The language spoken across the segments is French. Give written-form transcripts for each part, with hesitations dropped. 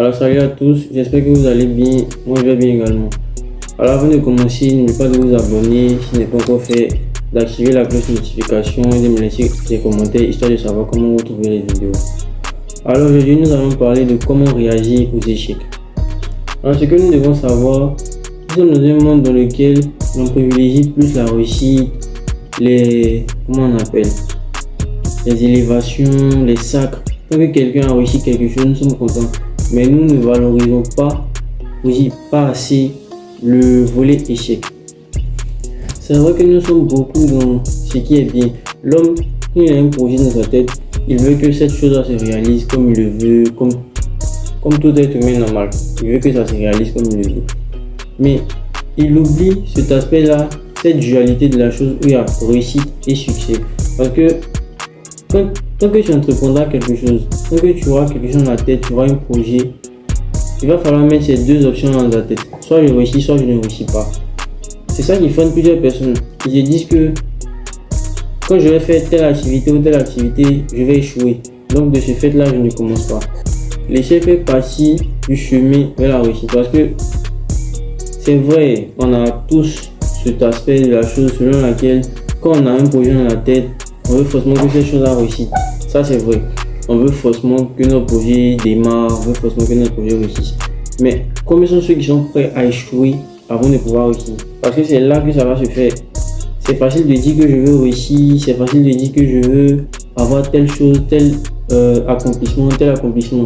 Alors salut à tous, j'espère que vous allez bien, moi je vais bien également. Alors avant de commencer, n'oubliez pas de vous abonner si ce n'est pas encore fait, d'activer la cloche de notification et de me laisser des commentaires histoire de savoir comment vous trouvez les vidéos. Alors aujourd'hui nous allons parler de comment réagir aux échecs. Alors ce que nous devons savoir, nous sommes dans un monde dans lequel on privilégie plus la réussite, les élévations, les sacres. Quand quelqu'un a réussi quelque chose, nous sommes contents. Mais nous ne valorisons pas assez le volet échec. C'est vrai que nous sommes beaucoup dans ce qui est bien. L'homme, quand il a un projet dans sa tête, il veut que cette chose se réalise comme il le veut, comme tout être humain normal. Il veut que ça se réalise comme il le veut. Mais il oublie cet aspect-là, cette dualité de la chose où il y a réussite et succès. Parce que tant que tu entreprendras quelque chose, tant que tu auras quelque chose dans la tête, tu auras un projet, il va falloir mettre ces deux options dans ta tête. Soit je réussis, soit je ne réussis pas. C'est ça qui freine plusieurs personnes. Ils se disent que quand je vais faire telle activité ou telle activité, je vais échouer. Donc de ce fait-là, je ne commence pas. L'échec fait partie du chemin vers la réussite. Parce que c'est vrai, on a tous cet aspect de la chose selon laquelle quand on a un projet dans la tête, on veut forcément que cette chose a réussi. Ça c'est vrai. On veut forcément que notre projet démarre, on veut forcément que notre projet réussisse. Mais combien sont ceux qui sont prêts à échouer avant de pouvoir réussir? Parce que c'est là que ça va se faire. C'est facile de dire que je veux réussir, c'est facile de dire que je veux avoir telle chose, tel accomplissement, tel accomplissement.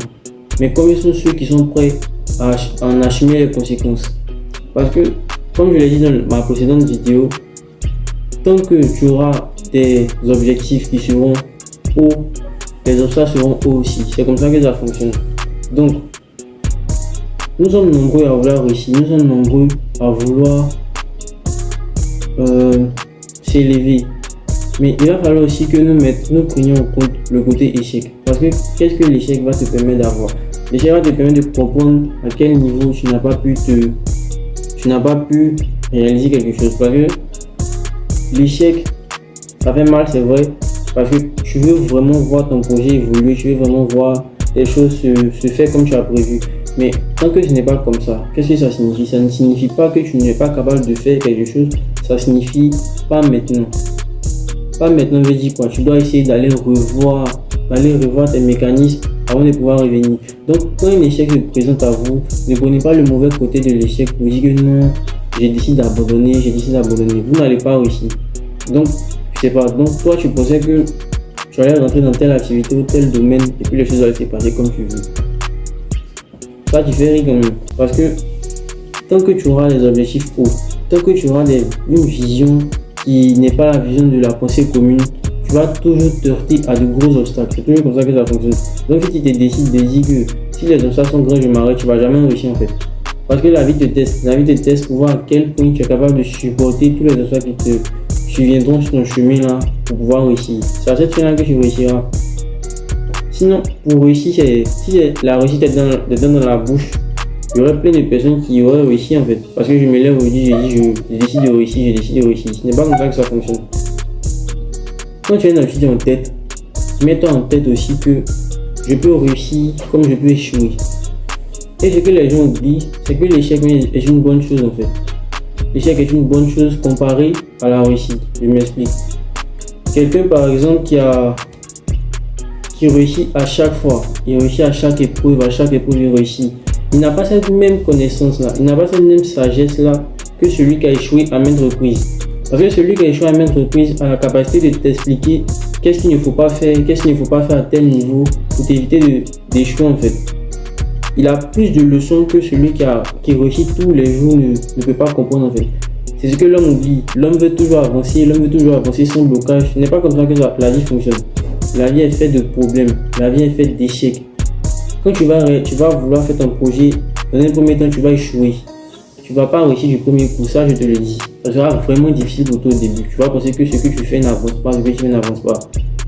Mais combien sont ceux qui sont prêts à en assumer les conséquences? Parce que, comme je l'ai dit dans ma précédente vidéo, tant que tu auras des objectifs qui seront hauts, les obstacles seront hauts aussi. C'est comme ça que ça fonctionne. Donc, nous sommes nombreux à vouloir réussir, nous sommes nombreux à vouloir s'élever. Mais il va falloir aussi que nous prenions en compte le côté échec. Parce que qu'est-ce que l'échec va te permettre d'avoir? L'échec va te permettre de comprendre à quel niveau tu n'as pas pu réaliser quelque chose. Parce que l'échec, ça fait mal, c'est vrai, parce que tu veux vraiment voir ton projet évoluer, tu veux vraiment voir les choses se faire comme tu as prévu. Mais tant que ce n'est pas comme ça, qu'est-ce que ça signifie? Ça ne signifie pas que tu n'es pas capable de faire quelque chose, ça signifie pas maintenant. Pas maintenant veut dire quoi? Tu dois essayer d'aller revoir tes mécanismes avant de pouvoir revenir. Donc quand un échec se présente à vous, ne prenez pas le mauvais côté de l'échec pour dire que non, j'ai décidé d'abandonner. Vous n'allez pas réussir. Donc, je sais pas. Donc, toi, tu pensais que tu allais rentrer dans telle activité ou tel domaine et puis les choses allaient se passer comme tu veux. Ça, tu fais rire quand même. Parce que tant que tu auras des objectifs hauts, tant que tu auras une vision qui n'est pas la vision de la pensée commune, tu vas toujours te heurter à de gros obstacles. C'est toujours comme ça que ça fonctionne. Donc, si tu te décides de dire que si les obstacles sont grands, je m'arrête, tu vas jamais réussir en fait. Parce que la vie te teste pour voir à quel point tu es capable de supporter tous les obstacles qui te surviendront sur ton chemin là pour pouvoir réussir. C'est à cette fin là que tu réussiras. Sinon, pour réussir, si la réussite est dans la bouche, il y aurait plein de personnes qui auraient réussi en fait. Parce que je me lève aujourd'hui, je décide de réussir, Ce n'est pas comme ça que ça fonctionne. Quand tu as une objectif en tête, mets-toi en tête aussi que je peux réussir comme je peux échouer. Et ce que les gens oublient, c'est que l'échec est une bonne chose en fait. L'échec est une bonne chose comparée à la réussite. Je m'explique. Quelqu'un par exemple qui réussit à chaque fois, il réussit à chaque épreuve il réussit. Il n'a pas cette même connaissance là, il n'a pas cette même sagesse là que celui qui a échoué à maintes reprises. Parce que celui qui a échoué à maintes reprises a la capacité de t'expliquer qu'est-ce qu'il ne faut pas faire, à tel niveau pour t'éviter d'échouer en fait. Il a plus de leçons que celui qui réussit tous les jours ne peut pas comprendre en fait. C'est ce que l'homme oublie. L'homme veut toujours avancer sans blocage. Ce n'est pas comme ça que la vie fonctionne. La vie est faite de problèmes, la vie est faite d'échecs. Quand tu vas vouloir faire ton projet, dans un premier temps tu vas échouer. Tu ne vas pas réussir du premier coup, ça je te le dis. Ça sera vraiment difficile pour toi au début. Tu vas penser que ce que tu fais n'avance pas,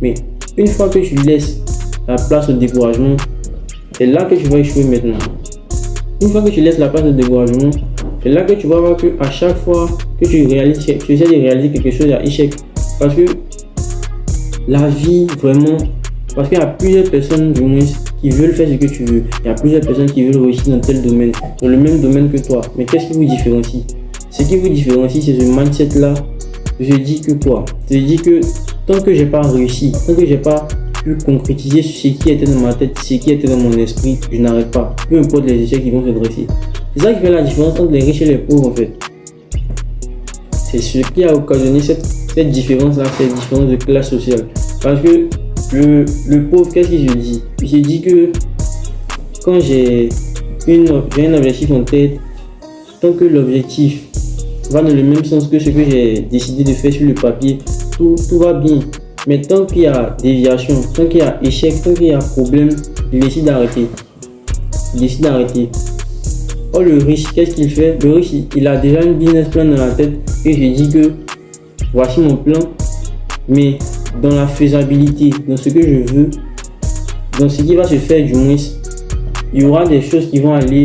Mais une fois que tu laisses la place au découragement, c'est là que tu vas échouer maintenant. Une fois que tu laisses la place au découragement, c'est là que tu vas voir que à chaque fois que tu essaies de réaliser quelque chose, il y a échec. Parce que la vie, vraiment, parce qu'il y a plusieurs personnes du moins qui veulent faire ce que tu veux. Il y a plusieurs personnes qui veulent réussir dans tel domaine, dans le même domaine que toi. Mais qu'est-ce qui vous différencie? Ce qui vous différencie, c'est ce mindset-là. Je dis que quoi? Je dis que tant que j'ai pas réussi, tant que j'ai pas pu concrétiser ce qui était dans ma tête, ce qui était dans mon esprit, je n'arrête pas. Peu importe les échecs qui vont se dresser. C'est ça qui fait la différence entre les riches et les pauvres en fait. C'est ce qui a occasionné cette différence-là, cette différence de classe sociale. Parce que le pauvre, qu'est-ce qu'il se dit? Il se dit que quand j'ai un objectif en tête, tant que l'objectif va dans le même sens que ce que j'ai décidé de faire sur le papier, tout va bien. Mais tant qu'il y a déviation, tant qu'il y a échec, tant qu'il y a problème, il décide d'arrêter. Oh, le riche, qu'est-ce qu'il fait? Le riche, il a déjà une business plan dans la tête et je dis que voici mon plan, mais dans la faisabilité, dans ce que je veux, dans ce qui va se faire du moins, il y aura des choses qui vont aller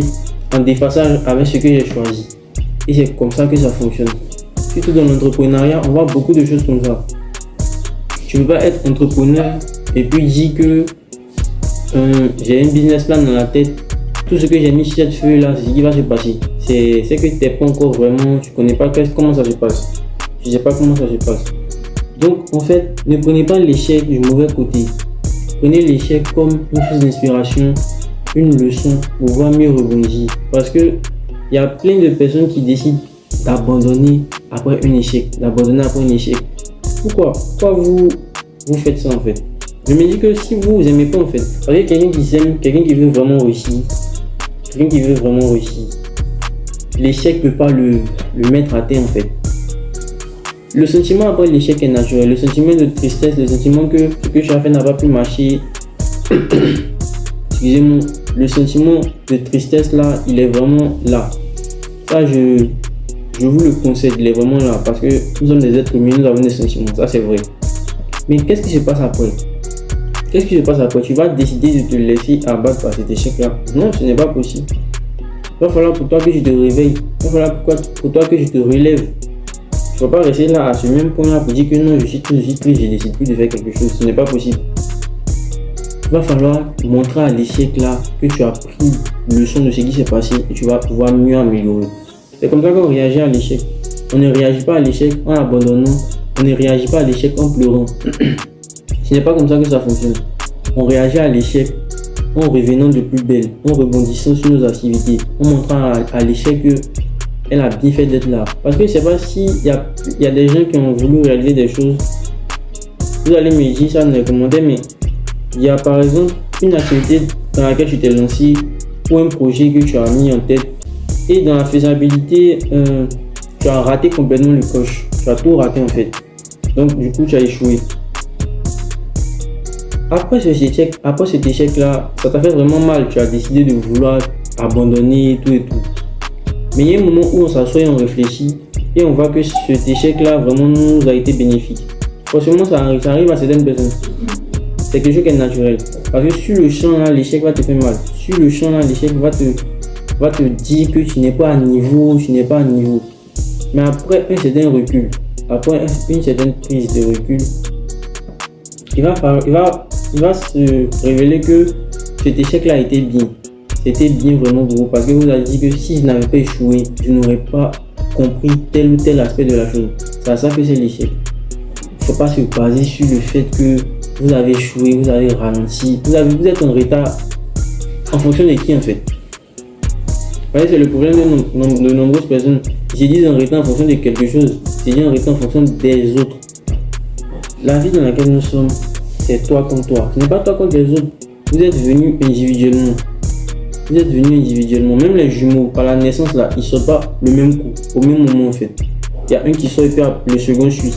en déphasage avec ce que j'ai choisi. Et c'est comme ça que ça fonctionne. Surtout dans l'entrepreneuriat, on voit beaucoup de choses comme ça. Tu ne peux pas être entrepreneur et puis dire que j'ai un business plan dans la tête. Tout ce que j'ai mis sur cette feuille là, c'est ce qui va se passer. C'est que tu n'es pas encore vraiment, tu ne connais pas comment ça se passe. Tu ne sais pas comment ça se passe. Donc en fait, ne prenez pas l'échec du mauvais côté. Prenez l'échec comme une source d'inspiration, une leçon pour pouvoir mieux rebondir. Parce que il y a plein de personnes qui décident d'abandonner après un échec. Pourquoi vous faites ça en fait? Je me dis que si vous n'aimez pas en fait, parce que quelqu'un qui s'aime, quelqu'un qui veut vraiment réussir, l'échec ne peut pas le mettre à terre en fait. Le sentiment après l'échec est naturel, le sentiment de tristesse, le sentiment que ce que tu as fait n'a pas pu marcher. Excusez-moi, le sentiment de tristesse là, il est vraiment là. Ça, je vous le conseille, il est vraiment là parce que nous sommes des êtres humains, nous avons des sentiments, ça c'est vrai. Mais qu'est-ce qui se passe après? Tu vas décider de te laisser abattre par cet échec-là? Non, ce n'est pas possible. Il va falloir pour toi que tu te réveilles. Il va falloir pour toi que tu te relèves. Tu ne vas pas rester là à ce même point-là pour dire que non, je suis triste, je décide plus de faire quelque chose. Ce n'est pas possible. Il va falloir montrer à l'échec-là que tu as pris leçon de ce qui s'est passé et tu vas pouvoir mieux améliorer. C'est comme ça qu'on réagit à l'échec. On ne réagit pas à l'échec en abandonnant. On ne réagit pas à l'échec en pleurant. Ce n'est pas comme ça que ça fonctionne. On réagit à l'échec en revenant de plus belle, en rebondissant sur nos activités, en montrant à l'échec qu'elle a bien fait d'être là. Parce que je ne sais pas s'il y a des gens qui ont voulu réaliser des choses. Vous allez me dire ça dans les commentaires, mais il y a par exemple une activité dans laquelle tu t'es lancé ou un projet que tu as mis en tête et dans la faisabilité, tu as raté complètement le coche. Tu as tout raté en fait. Donc du coup, tu as échoué. Après cet échec-là, ça t'a fait vraiment mal. Tu as décidé de vouloir abandonner tout et tout. Mais il y a un moment où on s'assoit et on réfléchit et on voit que cet échec-là vraiment nous a été bénéfique. Forcément, ça arrive à certaines personnes. C'est quelque chose qui est naturel. Parce que sur le champ, là, l'échec va te faire mal. Sur le champ, là, l'échec va te dire que tu n'es pas à niveau, Mais après un certain recul, après une certaine prise de recul, il va se révéler que cet échec-là était bien. C'était bien vraiment pour vous parce que vous avez dit que si je n'avais pas échoué, je n'aurais pas compris tel ou tel aspect de la chose. C'est à ça que c'est l'échec. Il ne faut pas se baser sur le fait que vous avez échoué, vous avez ralenti, vous êtes en retard en fonction de qui en fait. Vous voyez, c'est le problème de nombreuses personnes. Ils se disent en retard en fonction de quelque chose, ils se disent en retard en fonction des autres. La vie dans laquelle nous sommes, c'est toi contre toi. Ce n'est pas toi contre les autres. Vous êtes venus individuellement. Même les jumeaux, par la naissance là, ils ne sortent pas le même coup, au même moment en fait. Il y a un qui sort et puis le second suit.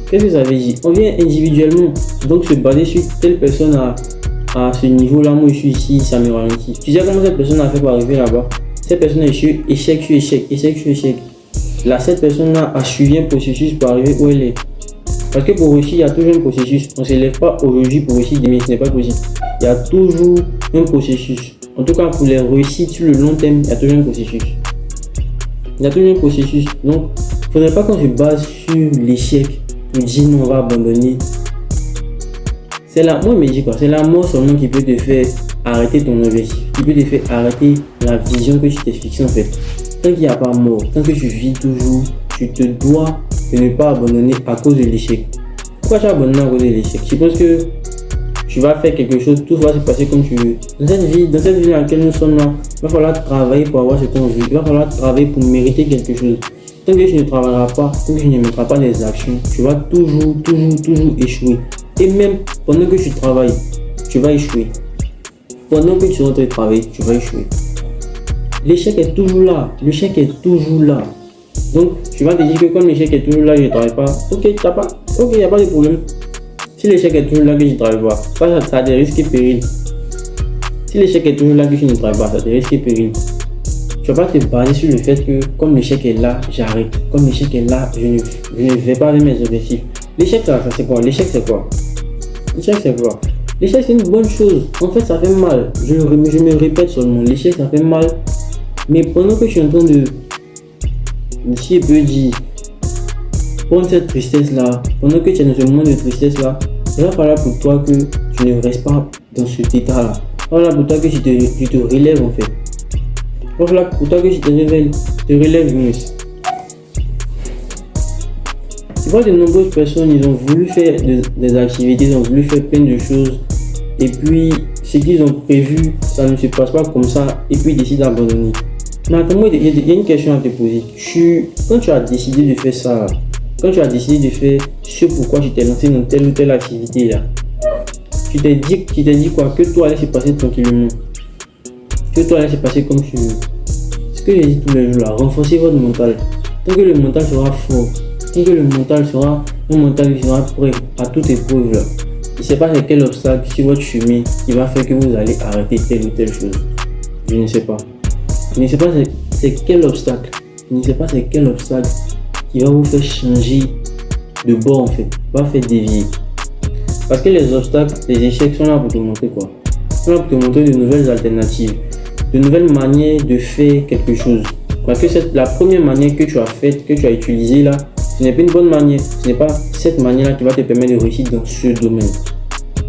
Qu'est-ce que ça veut dire? On vient individuellement, donc se baser sur telle personne à ce niveau-là, moi je suis ici, ça me ralentit. Tu sais comment cette personne a fait pour arriver là-bas? Cette personne a échoué, échec sur échec. Là, cette personne-là a suivi un processus pour arriver où elle est. Parce que pour réussir, il y a toujours un processus. On ne s'élève pas aujourd'hui pour réussir demain, ce n'est pas possible. Il y a toujours un processus. En tout cas, pour les réussites sur le long terme, il y a toujours un processus. Donc, il ne faudrait pas qu'on se base sur l'échec pour dire non, on va abandonner. moi, il me dit quoi? C'est la mort seulement qui peut te faire arrêter ton objectif, qui peut te faire arrêter la vision que tu t'es fixée en fait. Tant qu'il n'y a pas mort, tant que tu vis toujours, tu te dois de ne pas abandonner à cause de l'échec. Pourquoi tu as abandonné à cause de l'échec? Je pense que tu vas faire quelque chose, tout va se passer comme tu veux. Dans cette vie dans laquelle nous sommes là, il va falloir travailler pour avoir ce qu'on veut. Il va falloir travailler pour mériter quelque chose. Tant que tu ne travailleras pas, tant que tu ne mettras pas des actions, tu vas toujours échouer. Et même pendant que tu travailles, tu vas échouer. Pendant que tu es en train de travailler, tu vas échouer. L'échec est toujours là. L'échec est toujours là. Donc, tu vas te dire que comme l'échec est toujours là, je ne travaille pas. Ok, il n'y a pas de problème. Si l'échec est toujours là, que je ne travaille pas, ça a des risques et périls. Si l'échec est toujours là, que je ne travaille pas, ça a des risques et périls. Tu ne vas pas te baser sur le fait que comme l'échec est là, j'arrête. Comme l'échec est là, je ne vais pas avec mes objectifs. L'échec, ça c'est quoi? L'échec, c'est quoi? L'échec, c'est quoi? L'échec, c'est une bonne chose. En fait, ça fait mal. Je me répète seulement. L'échec, ça fait mal. Mais pendant que je suis en train de, si je peux dire, prendre cette tristesse-là, pendant que tu es dans ce moment de tristesse-là, il va falloir pour toi que tu ne restes pas dans cet état-là. Il va falloir pour toi que tu te relèves en fait. Il va falloir pour toi que tu te relèves, Yunus. Tu vois, de nombreuses personnes, ils ont voulu faire des activités, ils ont voulu faire plein de choses. Et puis, ce qu'ils ont prévu, ça ne se passe pas comme ça. Et puis, ils décident d'abandonner. Mais attends, moi, il y a une question à te poser. Quand tu as décidé de faire ça, quand tu as décidé de faire ce pourquoi tu t'es lancé dans telle ou telle activité là, tu t'es dit quoi? Que tout allait se passer tranquillement. Que tout allait se passer comme tu veux. Ce que je dis tous les jours là, renforcez votre mental. Tant que le mental sera fort, tant que le mental sera un mental qui sera prêt à toute épreuve là. Je ne sais pas c'est quel obstacle sur votre chemin qui va faire que vous allez arrêter telle ou telle chose. Je ne sais pas. Je ne sais pas c'est quel obstacle. Je ne sais pas c'est quel obstacle qui va vous faire changer de bord en fait. Va faire dévier. Parce que les obstacles, les échecs sont là pour te montrer quoi? Ils sont là pour te montrer de nouvelles alternatives. De nouvelles manières de faire quelque chose. Parce que la première manière que tu as faite, que tu as utilisée là, ce n'est pas une bonne manière. Ce n'est pas cette manière-là qui va te permettre de réussir dans ce domaine.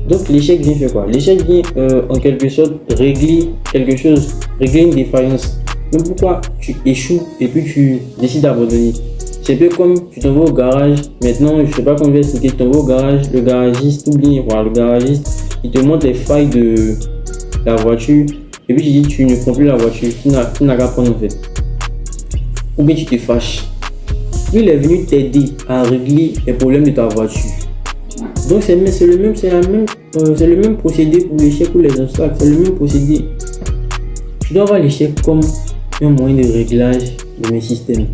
Donc l'échec vient faire quoi? L'échec vient en quelque sorte régler quelque chose, régler une défaillance. Donc pourquoi tu échoues et puis tu décides d'abandonner? C'est un peu comme tu t'en vas au garage. Maintenant, je ne sais pas comment je vais expliquer. Tu t'en vas au garage, le garagiste, le garagiste, il te montre les failles de la voiture. Et puis tu dis tu ne prends plus la voiture, tu n'as qu'à prendre en fait. Ou bien tu te fâches. Lui, il est venu t'aider à régler les problèmes de ta voiture. Donc c'est le même procédé pour l'échec ou les obstacles. C'est le même procédé. Tu dois voir l'échec comme un moyen de réglage de mes systèmes.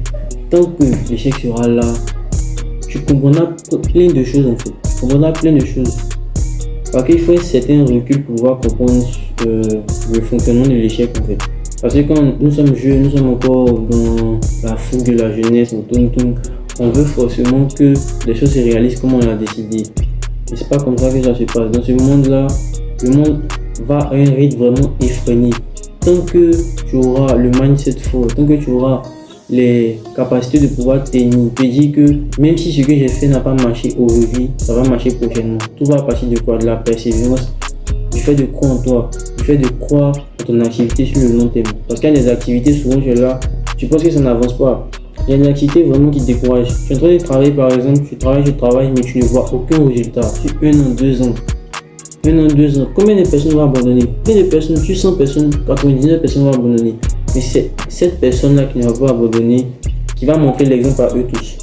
Tant que l'échec sera là, tu comprendras plein de choses en fait. Tu comprendras plein de choses. Parce qu'il faut un certain recul pour pouvoir comprendre le fonctionnement de l'échec en fait. Parce que quand nous sommes jeunes, nous sommes encore dans la fougue de la jeunesse, on veut forcément que les choses se réalisent comme on l'a décidé. Et c'est pas comme ça que ça se passe. Dans ce monde-là, le monde va à un rythme vraiment effréné. Tant que tu auras le mindset fort, tant que tu auras les capacités de pouvoir te dire que même si ce que j'ai fait n'a pas marché aujourd'hui, ça va marcher prochainement. Tout va partir de quoi? De la persévérance, du fait de croire en toi, du fait de croire en ton activité sur le long terme. Parce qu'il y a des activités, souvent tu es là, tu penses que ça n'avance pas. Il y a des activités vraiment qui te découragent. Tu es en train de travailler par exemple, tu travailles, mais tu ne vois aucun résultat. Sur 1 an, 2 ans. 1 an, 2 ans. Combien de personnes vont abandonner? Plein de personnes, sur 100 personnes, 99 personnes vont abandonner. Mais c'est cette personne-là qui ne va pas abandonner, qui va montrer l'exemple à eux tous.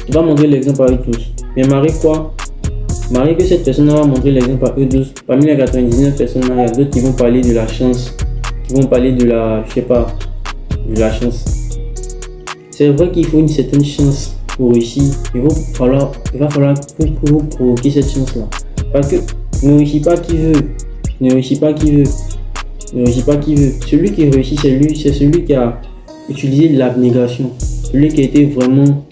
Qui va montrer l'exemple à eux tous. Mais Marie quoi? Marie que cette personne-là va montrer l'exemple à eux tous. Parmi les 99 personnes-là, il y a d'autres qui vont parler de la chance. Qui vont parler de la, de la chance. C'est vrai qu'il faut une certaine chance pour réussir. Il va falloir pour vous provoquer cette chance-là. Parce que ne réussit pas qui veut. Ne réussit pas qui veut. Ne réussit pas qui veut. Celui qui réussit, c'est celui qui a utilisé de l'abnégation. Celui qui a été vraiment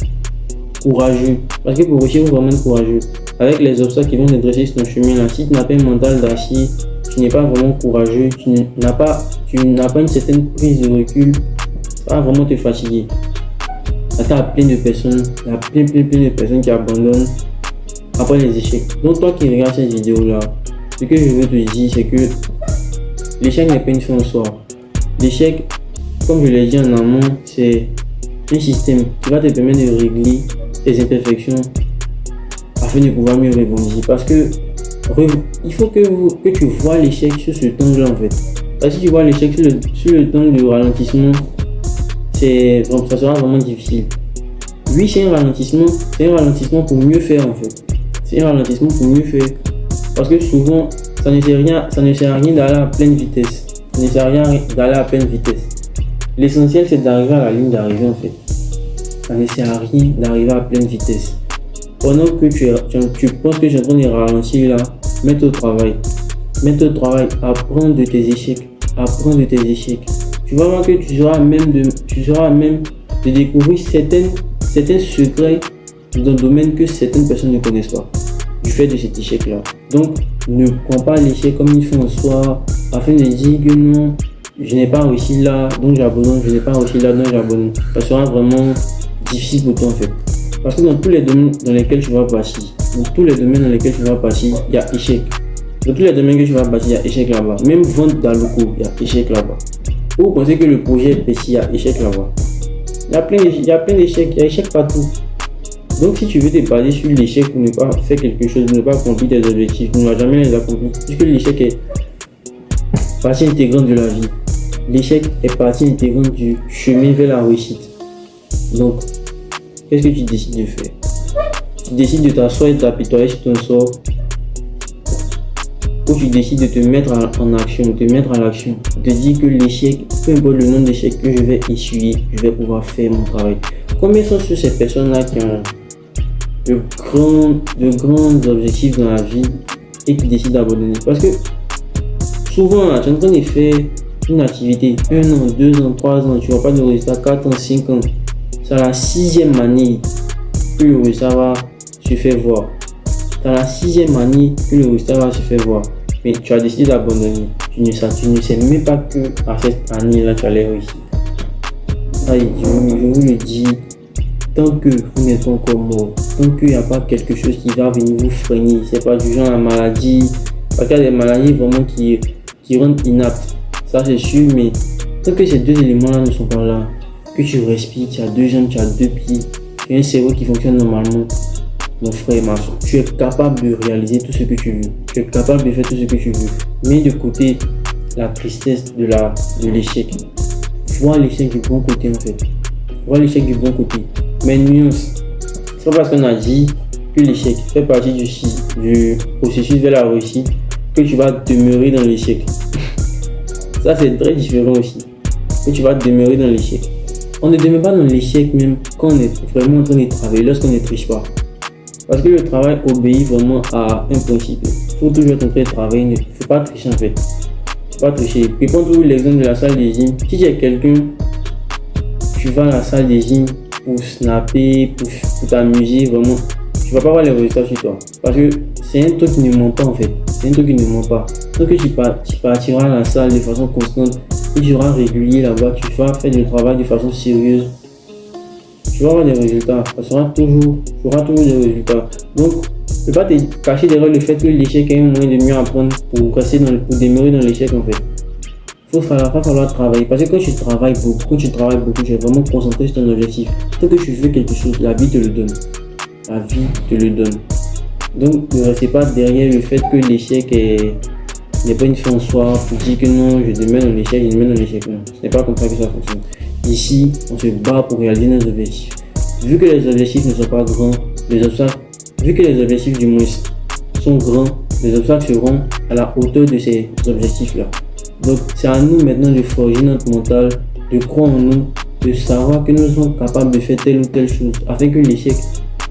courageux. Parce que pour réussir, il faut vraiment être courageux. Avec les obstacles qui vont se dresser sur ton chemin là, si tu n'as pas un mental d'acier, tu n'es pas vraiment courageux, tu n'as pas une certaine prise de recul, ça va vraiment te fatiguer. Il y a plein de personnes, il y a plein de personnes qui abandonnent après les échecs. Donc toi qui regardes cette vidéo là, ce que je veux te dire, c'est que l'échec n'est pas une fin en soi. L'échec, comme je l'ai dit en amont, c'est un système qui va te permettre de régler tes imperfections afin de pouvoir mieux rebondir. Parce que il faut que tu vois l'échec sur ce temps-là en fait. Parce que si tu vois l'échec sur le temps de ralentissement, ça sera vraiment difficile. Oui, c'est un ralentissement pour mieux faire en fait. C'est un ralentissement pour mieux faire. Parce que souvent, ça ne sert à rien d'aller à pleine vitesse. Ça ne sert à rien d'aller à pleine vitesse. L'essentiel, c'est d'arriver à la ligne d'arrivée en fait. Ça ne sert à rien d'arriver à pleine vitesse. Pendant que tu penses que j'ai en train de ralentir là, mets-toi au travail. Mets-toi au travail, apprends de tes échecs. Apprends de tes échecs. Tu vas voir que tu seras même de découvrir certains secrets dans le domaine que certaines personnes ne connaissent pas du fait de cet échec là. Donc ne prends pas l'échec comme une fin en soi afin de dire que non, je n'ai pas réussi là donc j'abandonne, je n'ai pas réussi là donc j'abandonne. Ça sera vraiment difficile pour toi en fait. Parce que dans tous les domaines dans lesquels tu vas passer, il y a échec. Dans tous les domaines que tu vas passer, il y a échec là-bas. Même vente d'Aloco, il y a échec là-bas. Ou vous pensez que le projet est petit, il y a échec là-bas. Il y a plein d'échecs, il y a échec partout. Donc si tu veux te baser sur l'échec pour ne pas faire quelque chose, pour ne pas accomplir tes objectifs, tu ne vas jamais les accomplir. Puisque l'échec est partie intégrante de la vie. L'échec est partie intégrante du chemin vers la réussite. Donc, qu'est-ce que tu décides de faire? Tu décides de t'asseoir et de t'apitoyer sur ton sort, ou tu décides de te mettre en action, de te dire que l'échec, peu importe le nombre d'échecs que je vais essuyer, je vais pouvoir faire mon travail. Combien sont sur ces personnes-là qui ont de grands objectifs dans la vie et qui décident d'abandonner? Parce que souvent, là, tu es en train de faire une activité 1 an, 2 ans, 3 ans, tu ne vois pas de résultat, 4 ans, 5 ans. C'est à la 6e année que le résultat va se faire voir. C'est à la 6e année que le résultat va se faire voir. Mais tu as décidé d'abandonner. Tu ne sais même pas que à cette année-là, tu allais réussir. Allez, je vous le dis, tant que vous n'êtes pas encore mort, tant qu'il n'y a pas quelque chose qui va venir vous freiner, c'est pas du genre la maladie, parce qu'il y a des maladies vraiment qui rendent inaptes, ça c'est sûr, mais tant que ces deux éléments-là ne sont pas là, que tu respires, tu as 2 jambes, tu as 2 pieds, tu as un cerveau qui fonctionne normalement, mon frère, ma soeur, tu es capable de réaliser tout ce que tu veux, tu es capable de faire tout ce que tu veux. Mets de côté la tristesse de l'échec. Vois l'échec du bon côté en fait. Vois l'échec du bon côté. Mais nuance. C'est pas parce qu'on a dit que l'échec fait partie du processus vers la réussite que tu vas demeurer dans l'échec. Ça c'est très différent aussi. Que tu vas demeurer dans l'échec. On ne demeure pas dans l'échec même quand on est vraiment en train de travailler, lorsqu'on ne triche pas. Parce que le travail obéit vraiment à un principe. Il faut toujours être en train de travailler, il ne faut pas tricher en fait. Pas tricher. Puis prends toujours l'exemple de la salle des gym. Si tu es quelqu'un, tu vas à la salle des gym pour snapper, pour t'amuser, vraiment, tu vas pas voir les résultats sur toi. Parce que c'est un truc qui ne ment pas en fait. C'est un truc qui ne ment pas. Donc tu partiras à la salle de façon constante, et tu seras régulier là-bas, tu vas faire du travail de façon sérieuse. Tu vas avoir des résultats. Ça sera toujours, tu auras toujours des résultats. Donc, ne peux pas te cacher derrière le fait que l'échec est un moyen de mieux apprendre pour demeurer dans l'échec en fait. Il va falloir travailler. Parce que quand tu travailles beaucoup, tu es vraiment concentré sur ton objectif. Tant que tu veux quelque chose, la vie te le donne. La vie te le donne. Donc ne restez pas derrière le fait que l'échec n'est pas une fin en soi pour dire que non, je demeure dans l'échec, Non, ce n'est pas comme ça que ça fonctionne. Ici, on se bat pour réaliser nos objectifs. Vu que les objectifs ne sont pas grands, vu que les objectifs du moins sont grands, les obstacles seront à la hauteur de ces objectifs-là. Donc c'est à nous maintenant de forger notre mental, de croire en nous, de savoir que nous sommes capables de faire telle ou telle chose, afin que l'échec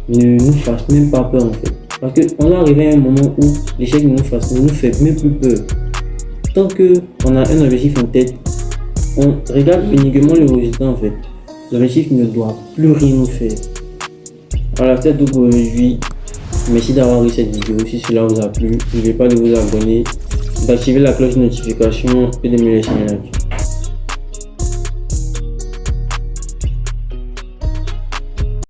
ne nous fasse même pas peur en fait. Parce qu'on est arrivé à un moment où l'échec ne nous fait même plus peur. Tant qu'on a un objectif en tête, on regarde uniquement le résultat en fait. L'objectif ne doit plus rien nous faire. Voilà, c'est tout pour aujourd'hui. Merci d'avoir vu cette vidéo. Si cela vous a plu, n'oubliez pas de vous abonner, d'activer la cloche de notification et de me laisser un like.